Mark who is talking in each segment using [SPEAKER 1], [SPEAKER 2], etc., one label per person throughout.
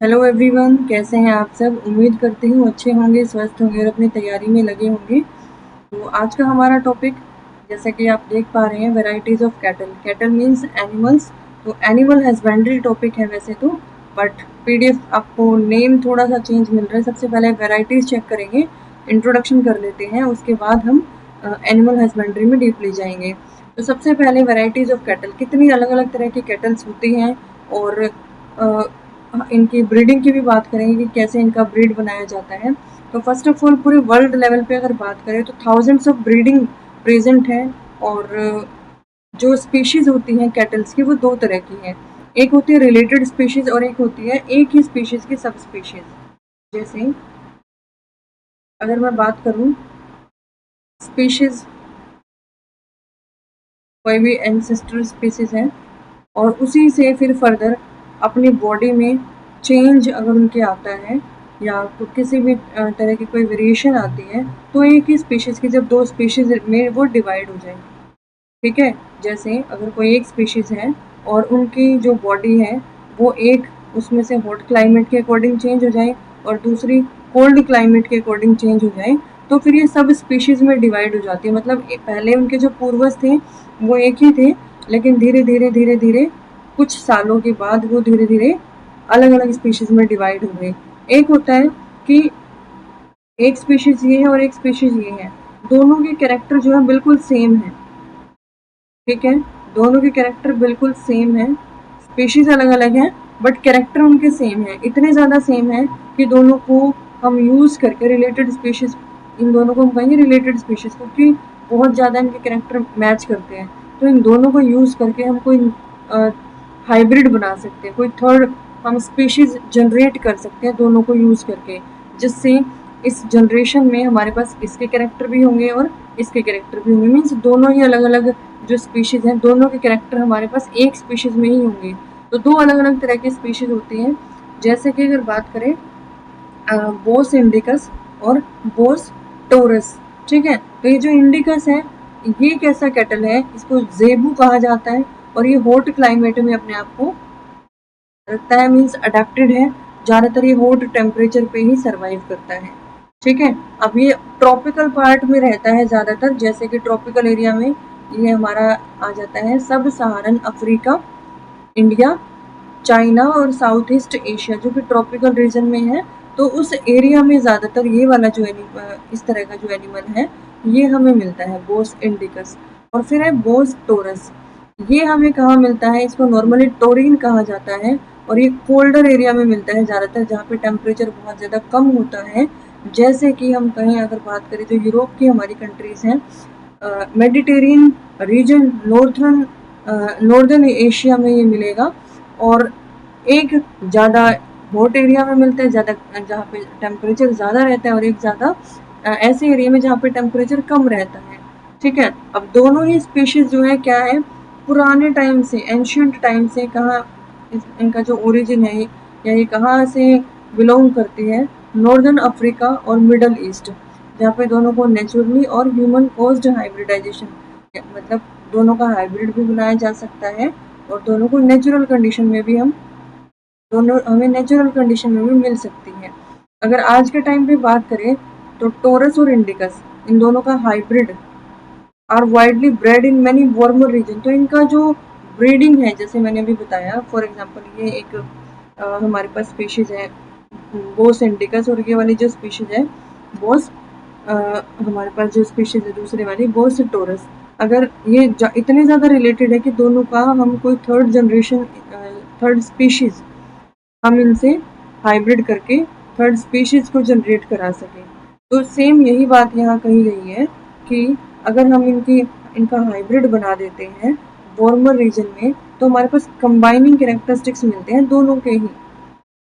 [SPEAKER 1] Hello everyone, कैसे हैं आप सब। उम्मीद करती हूँ अच्छे होंगे, स्वस्थ होंगे और अपनी तैयारी में लगे होंगे। तो आज का हमारा टॉपिक, जैसे कि आप देख पा रहे हैं, varieties of cattle. Cattle means animals. तो एनिमल हस्बेंड्री टॉपिक है वैसे तो, बट पीडीएफ आपको नेम थोड़ा सा चेंज मिल रहा है। सबसे पहले वैरायटीज़ चेक करेंगे, इंट्रोडक्शन कर लेते हैं, उसके बाद हम एनिमल हस्बेंड्री में डीपली जाएंगे। तो सबसे पहले वैरायटीज़ ऑफ कैटल, कितनी अलग अलग तरह की कैटल्स होती हैं और इनकी ब्रीडिंग की भी बात करेंगे कि कैसे इनका ब्रीड बनाया जाता है। तो फर्स्ट ऑफ ऑल पूरे वर्ल्ड लेवल पे अगर बात करें तो थाउजेंड्स ऑफ ब्रीडिंग प्रेजेंट है। और जो स्पीशीज होती हैं कैटल्स की वो दो तरह की हैं। एक होती है रिलेटेड स्पीशीज और एक होती है एक ही स्पीशीज की सब स्पीशीज। जैसे अगर मैं बात करूं स्पीशीज, कोई भी एंसेस्टर स्पीशीज है और उसी से फिर फर्दर अपनी बॉडी में चेंज अगर उनके आता है या किसी भी तरह की कोई वेरिएशन आती है, तो एक ही स्पीशीज की जब दो स्पीशीज में वो डिवाइड हो जाएंगे। ठीक है। जैसे अगर कोई एक स्पीशीज है और उनकी जो बॉडी है वो एक उसमें से हॉट क्लाइमेट के अकॉर्डिंग चेंज हो जाए और दूसरी कोल्ड क्लाइमेट के अकॉर्डिंग चेंज हो जाए, तो फिर ये सब स्पीशीज में डिवाइड हो जाती है। मतलब पहले उनके जो पूर्वज थे वो एक ही थे, लेकिन धीरे धीरे धीरे धीरे कुछ सालों के बाद वो धीरे धीरे अलग अलग स्पीशीज में डिवाइड हो गए। एक होता है कि एक स्पीशीज ये है और एक स्पीशीज ये है, दोनों के कैरेक्टर जो है बिल्कुल सेम है। ठीक है, दोनों के कैरेक्टर बिल्कुल सेम है, स्पीशीज अलग अलग है बट कैरेक्टर उनके सेम है। इतने ज़्यादा सेम है कि दोनों को हम यूज़ करके रिलेटेड स्पीशीज, इन दोनों को हम कहेंगे रिलेटेड स्पीशीज क्योंकि बहुत ज़्यादा इनके कैरेक्टर मैच करते हैं। तो इन दोनों को यूज़ करके हम कोई हाइब्रिड बना सकते हैं, कोई थर्ड हम स्पीशीज जनरेट कर सकते हैं दोनों को यूज़ करके, जिससे इस जनरेशन में हमारे पास इसके कैरेक्टर भी होंगे और इसके कैरेक्टर भी होंगे। मीन्स दोनों ही अलग अलग जो स्पीशीज हैं, दोनों के कैरेक्टर हमारे पास एक स्पीशीज में ही होंगे। तो दो अलग अलग तरह की स्पीशीज होती हैं। जैसे कि अगर बात करें बोस इंडिकस और बोस टोरस। ठीक है, तो ये जो इंडिकस है ये एक ऐसा कैटल है, इसको जेबू कहा जाता है और ये हॉट क्लाइमेट में अपने आप को रखता है, मीन्स अडेप्टेड है। ज़्यादातर ये हॉट टेम्परेचर पे ही सर्वाइव करता है। ठीक है, अब ये ट्रॉपिकल पार्ट में रहता है ज़्यादातर, जैसे कि ट्रॉपिकल एरिया में ये हमारा आ जाता है सब सहारन अफ्रीका, इंडिया, चाइना और साउथ ईस्ट एशिया जो कि ट्रॉपिकल रीजन में है। तो उस एरिया में ज़्यादातर ये वाला जो इस तरह का जो एनिमल है ये हमें मिलता है, बोस इंडिकस। और फिर है बोस टोरस, ये हमें कहाँ मिलता है, इसको नॉर्मली टोरिन कहा जाता है और ये कोल्डर एरिया में मिलता है ज़्यादातर, जहाँ पे टेम्परेचर बहुत ज़्यादा कम होता है। जैसे कि हम कहें, अगर बात करें तो यूरोप की हमारी कंट्रीज़ हैं, मेडिटेरियन रीजन, नॉर्दर्न एशिया में ये मिलेगा। और एक ज़्यादा हॉट एरिया में मिलता है, ज़्यादा जहाँ पे टेम्परेचर ज़्यादा रहता है, और एक ज़्यादा ऐसे एरिया में जहाँ पे टेम्परेचर कम रहता है। ठीक है, अब दोनों ही स्पीशीज जो है क्या है, पुराने टाइम से, एंशियंट टाइम से, कहाँ इनका जो ओरिजिन है या ये कहाँ से बिलोंग करती है, नॉर्दर्न अफ्रीका और मिडल ईस्ट, जहाँ पे दोनों को नेचुरली और ह्यूमन कोज्ड हाइब्रिडाइजेशन, मतलब दोनों का हाइब्रिड भी बनाया जा सकता है और दोनों को नेचुरल कंडीशन में भी हम दोनों हमें नेचुरल कंडीशन में भी मिल सकती है। अगर आज के टाइम पे बात करें तो टोरस और इंडिकस, इन दोनों का hybrid are widely bred in many warmer region. तो इनका जो ब्रीडिंग है, जैसे मैंने अभी बताया, फॉर एग्जांपल ये एक हमारे पास स्पीशीज है बोस इंडिकस, और ये वाली जो स्पीशीज है बोस, हमारे पास जो स्पीशीज है दूसरे वाली बोस टोरस, अगर ये इतने ज़्यादा रिलेटेड है कि दोनों का हम कोई थर्ड जनरेशन, थर्ड स्पीशीज हम इनसे हाइब्रिड करके थर्ड स्पीशीज को जनरेट करा सकें। तो सेम यही बात यहाँ कही गई है कि अगर हम इनका हाइब्रिड बना देते हैं वार्मर रीजन में, तो हमारे पास कंबाइनिंग कैरेक्टरिस्टिक्स मिलते हैं दोनों के ही।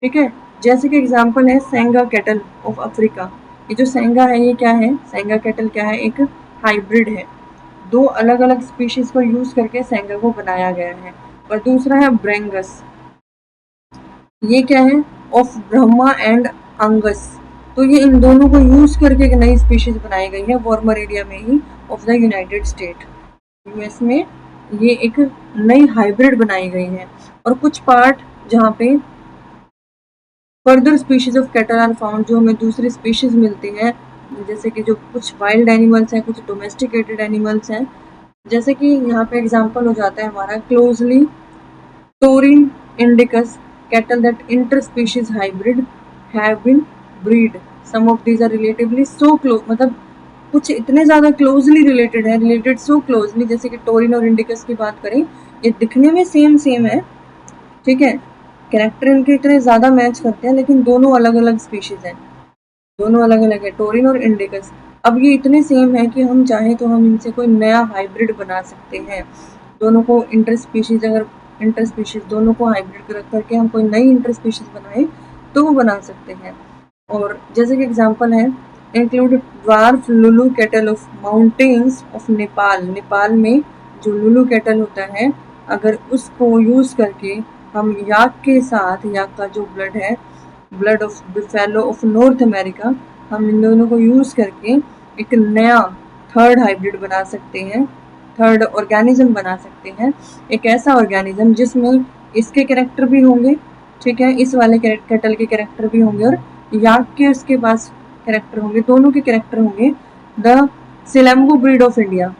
[SPEAKER 1] ठीक है, जैसे कि एग्जांपल है सेंगा कैटल ऑफ अफ्रीका। ये जो सेंगा है ये क्या है, सेंगा कैटल क्या है, एक हाइब्रिड है। दो अलग अलग स्पीशीज को यूज करके सेंगा को बनाया गया है। और दूसरा है ब्रेंगस, ये क्या है, ऑफ ब्रह्मा एंड अंगस। तो ये इन दोनों को यूज करके एक नई स्पीशीज बनाई गई है वार्मर एरिया में ही of the United State, US में। ये एक नई हाइब्रिड बनाई गई है। और कुछ पार्ट जहाँ पे further species of cattle are found, जो हमें दूसरी स्पीशीज मिलती है, जैसे कि जो कुछ वाइल्ड एनिमल्स हैं, कुछ डोमेस्टिकेटेड एनिमल्स हैं। जैसे कि यहाँ पे एग्जांपल हो जाता है हमारा closely taurine indicus cattle that interspecies hybrid have been breed, some of these are relatively so close, मतलब कुछ इतने ज्यादा क्लोजली रिलेटेड है, रिलेटेड सो क्लोजली, जैसे कि टोरिन और इंडिकस की बात करें, ये दिखने में सेम सेम है, ठीक है, कैरेक्टर इनके इतने ज्यादा मैच करते हैं, लेकिन दोनों अलग अलग स्पीशीज हैं, दोनों अलग अलग है, टोरिन और इंडिकस। अब ये इतने सेम है कि हम चाहें तो हम इनसे कोई नया हाइब्रिड बना सकते हैं, दोनों को इंटर स्पीशीज, अगर इंटर स्पीशीज दोनों को हाइब्रिड करके हम कोई नई इंटर स्पीशीज बनाए तो वो बना सकते हैं। और जैसे कि एग्जांपल है, include dwarf Lulu cattle of mountains of Nepal, Nepal में जो लुलू कैटल होता है, अगर उसको यूज करके हम याक के साथ, याक का जो ब्लड है, blood of buffalo of North America, हम इन दोनों को यूज करके एक नया थर्ड हाइब्रिड बना सकते हैं, थर्ड ऑर्गेनिज्म बना सकते हैं, एक ऐसा ऑर्गेनिज्म जिसमें इसके कैरेक्टर भी होंगे, ठीक है, इस वाले कैटल के कैरेक्टर भी होंगे, और याक के उसके पास कैरेक्टर होंगे, दोनों के कैरेक्टर होंगे। द सिलेम्बो ब्रीड ऑफ इंडिया,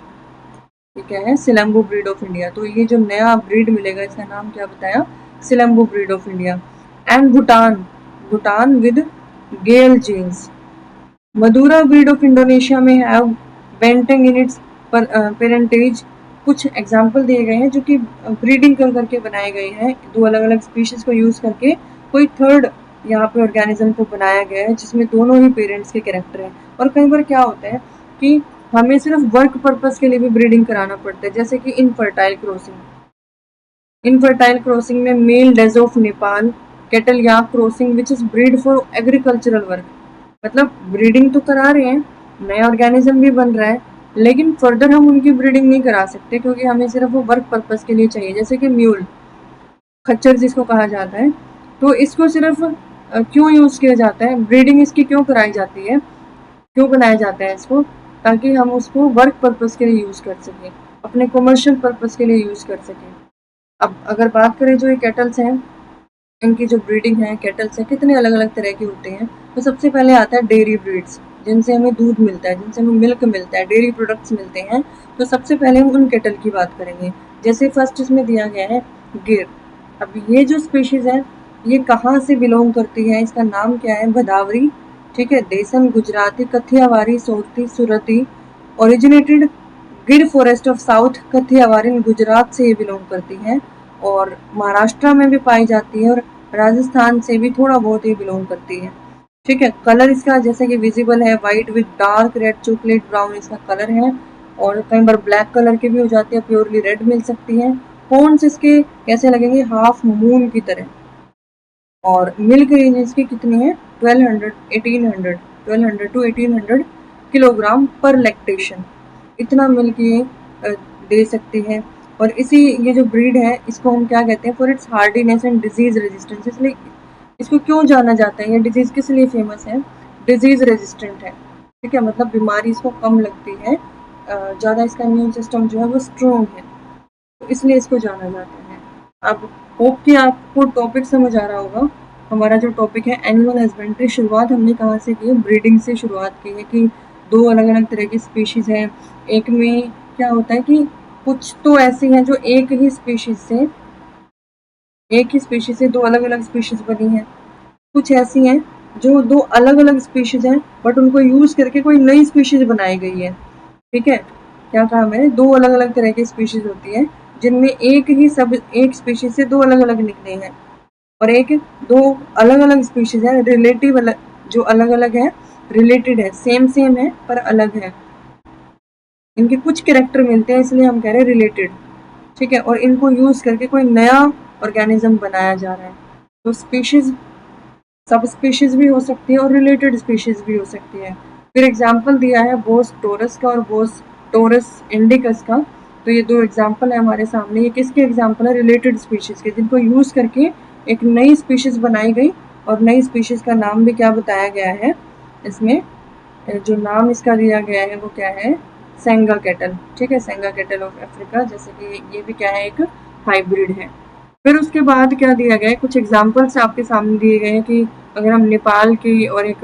[SPEAKER 1] ये क्या है, सिलेम्बो ब्रीड ऑफ इंडिया। तो ये जो नया ब्रीड मिलेगा, इसका नाम क्या बताया, Selembu breed of India. And Bhutan, Bhutan with gayal genes, Madura breed of Indonesia में have banteng in its parentage. कुछ एग्जाम्पल दिए गए हैं जो कि ब्रीडिंग कर करके बनाए गए हैं, दो अलग अलग स्पीशीज को यूज करके कोई थर्ड यहाँ पे ऑर्गेनिज्म को बनाया गया है जिसमें दोनों ही पेरेंट्स के कैरेक्टर हैं। और कई बार क्या होता है कि हमें सिर्फ वर्क पर्पस के लिए भी ब्रीडिंग कराना पड़ता है, जैसे कि इनफर्टाइल क्रॉसिंग, इनफर्टाइल क्रॉसिंग में male days of Nepal cattle yak crossing which is breed for agricultural work, मतलब ब्रीडिंग तो करा रहे हैं, नया ऑर्गेनिज्म भी बन रहा है, लेकिन फर्दर हम उनकी ब्रीडिंग नहीं करा सकते क्योंकि हमें सिर्फ वो वर्क पर्पस के लिए चाहिए, जैसे कि म्यूल, खच्चर जिसको कहा जाता है। तो इसको सिर्फ क्यों यूज किया जाता है, ब्रीडिंग इसकी क्यों कराई जाती है, क्यों बनाया जाता है इसको, ताकि हम उसको वर्क पर्पस के लिए यूज कर सकें, अपने कमर्शियल पर्पस के लिए यूज कर सकें। अब अगर बात करें जो ये कैटल्स हैं, इनकी जो ब्रीडिंग है, कैटल्स है, कितने अलग अलग तरह के होते हैं। तो सबसे पहले आता है डेयरी ब्रीड्स, जिनसे हमें दूध मिलता है, जिनसे हमें मिल्क मिलता है, डेयरी प्रोडक्ट्स मिलते हैं। तो सबसे पहले हम उन कैटल की बात करेंगे। जैसे फर्स्ट इसमें दिया गया है गिर। अब ये जो स्पीशीज है, ये कहाँ से बिलोंग करती है, इसका नाम क्या है, भदावरी, ठीक है, देसन, गुजराती, कथियावारी, सोती, सुरती, ओरिजिनेटेड गिर फॉरेस्ट ऑफ साउथ कथियावारी इन गुजरात से ये बिलोंग करती है, और महाराष्ट्र में भी पाई जाती है, और राजस्थान से भी थोड़ा बहुत ही बिलोंग करती है, ठीक है। कलर इसका जैसे कि विजिबल है, white with dark red chocolate brown इसका कलर है, और कई बार ब्लैक कलर की भी हो जाती है, प्योरली रेड मिल सकती है। हॉर्न्स इसके कैसे लगेंगे, हाफ मून की तरह। और मिल्क रेंज इसकी कितनी है, 1200 टू 1800 किलोग्राम पर लैक्टेशन, इतना मिल्क ये दे सकती है। और इसी ये जो ब्रीड है, इसको हम क्या कहते हैं, for its hardiness and disease resistance, इसलिए इसको क्यों जाना जाता है, ये डिजीज किस लिए फेमस है, डिजीज रेजिस्टेंट है, ठीक है, मतलब बीमारी इसको कम लगती है, ज़्यादा इसका इम्यून सिस्टम जो है वो स्ट्रोंग है, तो इसलिए इसको जाना जाता है। अब होप कि आपको टॉपिक समझ आ रहा होगा। हमारा जो टॉपिक है एनिमल हस्बेंड्री, शुरुआत हमने कहाँ से की है, ब्रीडिंग से शुरुआत की है कि दो अलग अलग तरह की स्पीशीज हैं। एक में क्या होता है कि कुछ तो ऐसी हैं जो एक ही स्पीशीज से दो अलग अलग स्पीशीज बनी हैं, कुछ ऐसी हैं जो दो अलग अलग स्पीशीज हैं बट उनको यूज करके कोई नई स्पीशीज बनाई गई है, ठीक है। क्या कहा मैंने, दो अलग अलग तरह की स्पीशीज होती है जिनमें एक स्पीशीज से दो अलग अलग निकले हैं, और एक दो अलग अलग स्पीशीज है रिलेटिव जो अलग अलग है, रिलेटेड है, सेम सेम है पर अलग है, इनके कुछ कैरेक्टर मिलते हैं इसलिए हम कह रहे हैं रिलेटेड, ठीक है, और इनको यूज करके कोई नया ऑर्गेनिज्म बनाया जा रहा है। तो स्पीशीज सब स्पीशीज भी हो सकती है और रिलेटेड स्पीशीज भी हो सकती है। फिर एग्जाम्पल दिया है बोस टोरस का और बोस टोरस इंडिकस का। तो ये दो एग्जाम्पल है हमारे सामने, ये किसके एग्जाम्पल है, रिलेटेड स्पीशीज के, जिनको यूज करके एक नई स्पीशीज बनाई गई, और नई स्पीशीज का नाम भी क्या बताया गया है, इसमें जो नाम इसका दिया गया है वो क्या है, सेंगा कैटल, ठीक है, सेंगा कैटल ऑफ अफ्रीका, जैसे कि ये भी क्या है, एक हाइब्रिड है। फिर उसके बाद क्या दिया गया है, कुछ एग्जाम्पल्स आपके सामने दिए गए हैं कि अगर हम नेपाल की और एक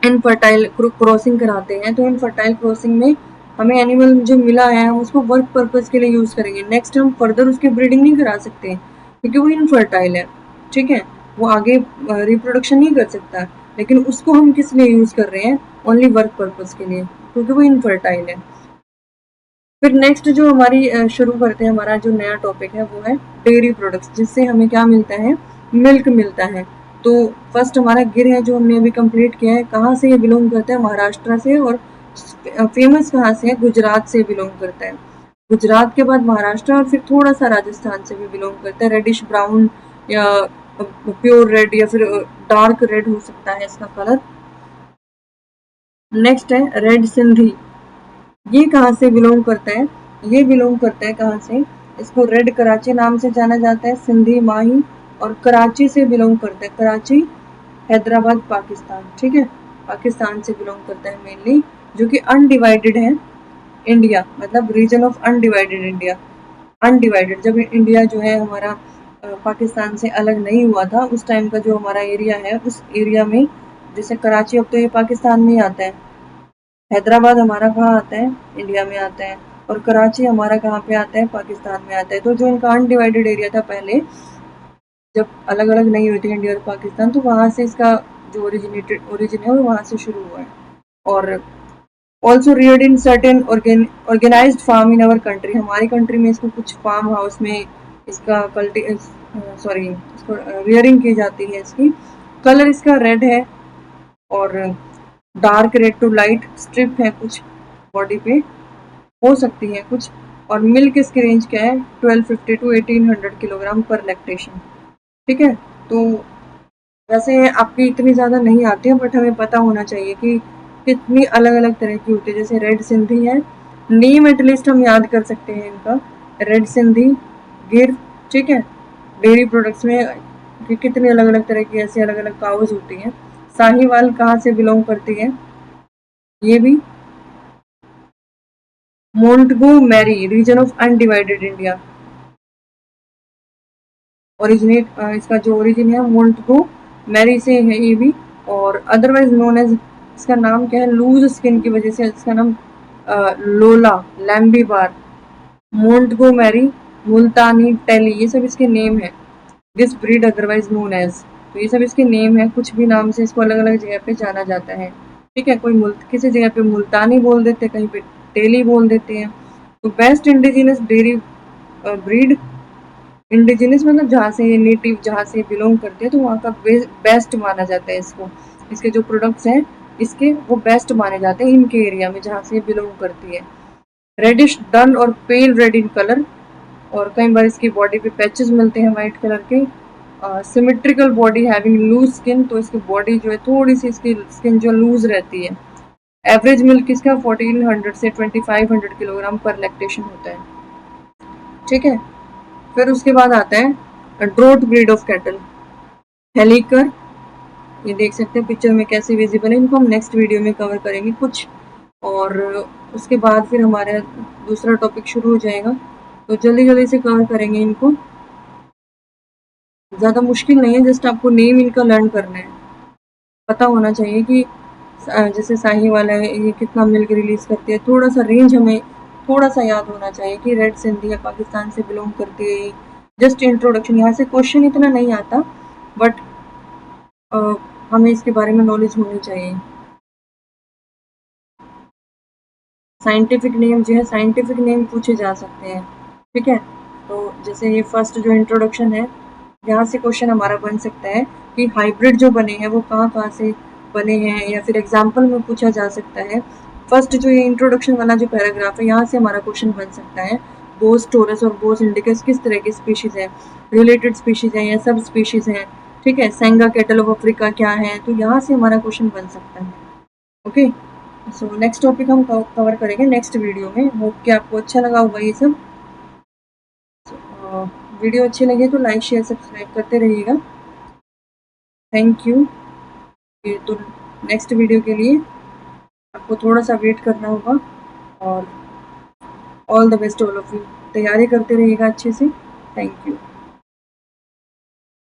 [SPEAKER 1] इनफर्टाइल क्रॉसिंग कराते हैं, तो इनफर्टाइल क्रॉसिंग में हमें एनिमल जो मिला है हम उसको वर्क पर्पज के लिए यूज करेंगे। नेक्स्ट हम फर्दर उसकी ब्रीडिंग नहीं करा सकते क्योंकि वो इनफर्टाइल है, ठीक है, वो आगे रिप्रोडक्शन नहीं कर सकता। लेकिन उसको हम किस लिए यूज कर रहे हैं? ओनली वर्क पर्पज के लिए, क्योंकि वो इनफर्टाइल है। फिर नेक्स्ट जो हमारी शुरू करते हैं, हमारा जो नया टॉपिक है वो है डेयरी प्रोडक्ट्स, जिससे हमें क्या मिलता है? मिल्क मिलता है। तो फर्स्ट हमारा गिर है जो हमने अभी कंप्लीट किया है, कहाँ से ये बिलोंग करता है? महाराष्ट्र से। और फेमस कहाँ से है? गुजरात से बिलोंग करता है। गुजरात के बाद महाराष्ट्र, और फिर थोड़ा सा राजस्थान से भी बिलोंग करता है। रेडिश ब्राउन या प्योर रेड या फिर डार्क रेड हो सकता है इसका कलर। नेक्स्ट है रेड सिंधी। ये कहाँ से बिलोंग करता है? ये बिलोंग करता है कहाँ से? इसको रेड कराची नाम से जाना जाता है, सिंधी माही, और कराची से बिलोंग करता है। कराची, हैदराबाद, पाकिस्तान, ठीक है, पाकिस्तान से बिलोंग करता है मेनली, जो कि अनडिवाइडेड है इंडिया, मतलब region of undivided India. Undivided, जब इंडिया जो है हमारा पाकिस्तान से अलग नहीं हुआ था, उस टाइम का जो हमारा एरिया है, उस एरिया में जैसे कराची अब तो ये पाकिस्तान में ही आता है, हैदराबाद हमारा कहाँ आता है? इंडिया में आता है, और कराची हमारा कहाँ पे आता है? पाकिस्तान में आता है। तो जो इनका अनडिवाइडेड एरिया था पहले, जब अलग अलग नहीं हुए थे इंडिया और पाकिस्तान, तो वहाँ से इसका जो ओरिजिन है वो वहाँ से शुरू हुआ है। और also reared in certain organised farm in our country. हमारी कंट्री में इसको कुछ फार्म हाउस में इसका इसको रियरिंग की जाती है। इसकी कलर इसका रेड है, और dark red to light strip है कुछ बॉडी पे, हो सकती है कुछ। और मिल्क इसकी रेंज क्या है? 1250 टू 1800 किलोग्राम पर लैक्टेशन, ठीक है। तो वैसे आपकी इतनी ज़्यादा नहीं आती है, बट हमें पता होना चाहिए कि कितनी अलग अलग तरह की होती है। जैसे रेड सिंधी है, नेम एटलीस्ट हम याद कर सकते हैं इनका, रेड सिंधी, गिर, ठीक है। डेयरी प्रोडक्ट्स में कि कितनी अलग अलग तरह की ऐसी अलग अलग काउज होती हैं। साहिवाल कहाँ से बिलोंग करती है? ये भी Montgomery, region of undivided India. Originate इसका जो ओरिजिन है मोंटगो मैरी से है ये भी। और अदरवाइज नोन एज, इसका नाम क्या है? लूज स्किन की वजह से इसका नाम लोला, लैम्बी बार, मोंटगो मैरी, मुल्तानी टेली, ये सब इसके नेम है। This breed otherwise known as, तो ये सब इसके नेम है, कुछ भी नाम से इसको अलग अलग जगह पे जाना जाता है, ठीक है। कोई किसी जगह पे मुल्तानी बोल देते हैं, कहीं पे टेली बोल देते हैं। तो best indigenous dairy breed, indigenous मतलब जहाँ से ये नेटिव, जहाँ से बिलोंग करते हैं, तो वहाँ का बेस्ट माना जाता है इसको। इसके जो प्रोडक्ट्स हैं इसके, वो बेस्ट माने जाते हैं इनके एरिया में जहाँ से ये बिलोंग करती है। रेडिश डन और पेल रेड इन कलर, और कई बार इसकी बॉडी पे पैचेस मिलते हैं वाइट कलर के। Symmetrical body having loose skin, तो इसकी बॉडी जो है थोड़ी सी इसकी स्किन जो लूज रहती है। एवरेज मिल्क इसका 1400 से 2500 किलोग्राम पर लैक्टेशन होता है, ठीक है। फिर उसके बाद आता है ड्रोट ब्रीड ऑफ कैटल, हेलीकर। ये देख सकते हैं पिक्चर में कैसे विजिबल है, इनको हम नेक्स्ट वीडियो में कवर करेंगे कुछ। और उसके बाद फिर हमारा दूसरा टॉपिक शुरू हो जाएगा, तो जल्दी जल्दी से कवर करेंगे इनको। ज़्यादा मुश्किल नहीं है, जस्ट आपको नेम इनका लर्न करना है। पता होना चाहिए कि जैसे शाही वाला है ये कितना मिल्क रिलीज करती है, थोड़ा सा रेंज हमें थोड़ा सा याद होना चाहिए कि रेड सिंधी है, पाकिस्तान से बिलोंग करती है। जस्ट इंट्रोडक्शन, यहाँ से क्वेश्चन इतना नहीं आता, बट हमें इसके बारे में नॉलेज होनी चाहिए। साइंटिफिक नेम जो है, साइंटिफिक नेम पूछे जा सकते हैं, ठीक है। तो जैसे ये फर्स्ट जो इंट्रोडक्शन है, यहाँ से क्वेश्चन हमारा बन सकता है कि हाइब्रिड जो बने हैं वो कहाँ कहाँ से बने हैं, या फिर एग्जाम्पल में पूछा जा सकता है। फर्स्ट जो ये इंट्रोडक्शन वाला जो पैराग्राफ है, यहाँ से हमारा क्वेश्चन बन सकता है। बोस टोरस और बोस इंडिकस किस तरह की स्पीशीज है? रिलेटेड स्पीशीज है या सब स्पीशीज है, ठीक है। सेंगा कैटल ऑफ अफ्रीका क्या है? तो यहाँ से हमारा क्वेश्चन बन सकता है। ओके, सो नेक्स्ट टॉपिक हम कवर करेंगे नेक्स्ट वीडियो में। होप कि आपको अच्छा लगा होगा ये सब। वीडियो अच्छी लगे तो लाइक शेयर सब्सक्राइब करते रहिएगा। Thank you. ये तो नेक्स्ट वीडियो के लिए आपको थोड़ा सा वेट करना होगा, और all the best all of you. तैयारी करते रहिएगा अच्छे से। Thank you.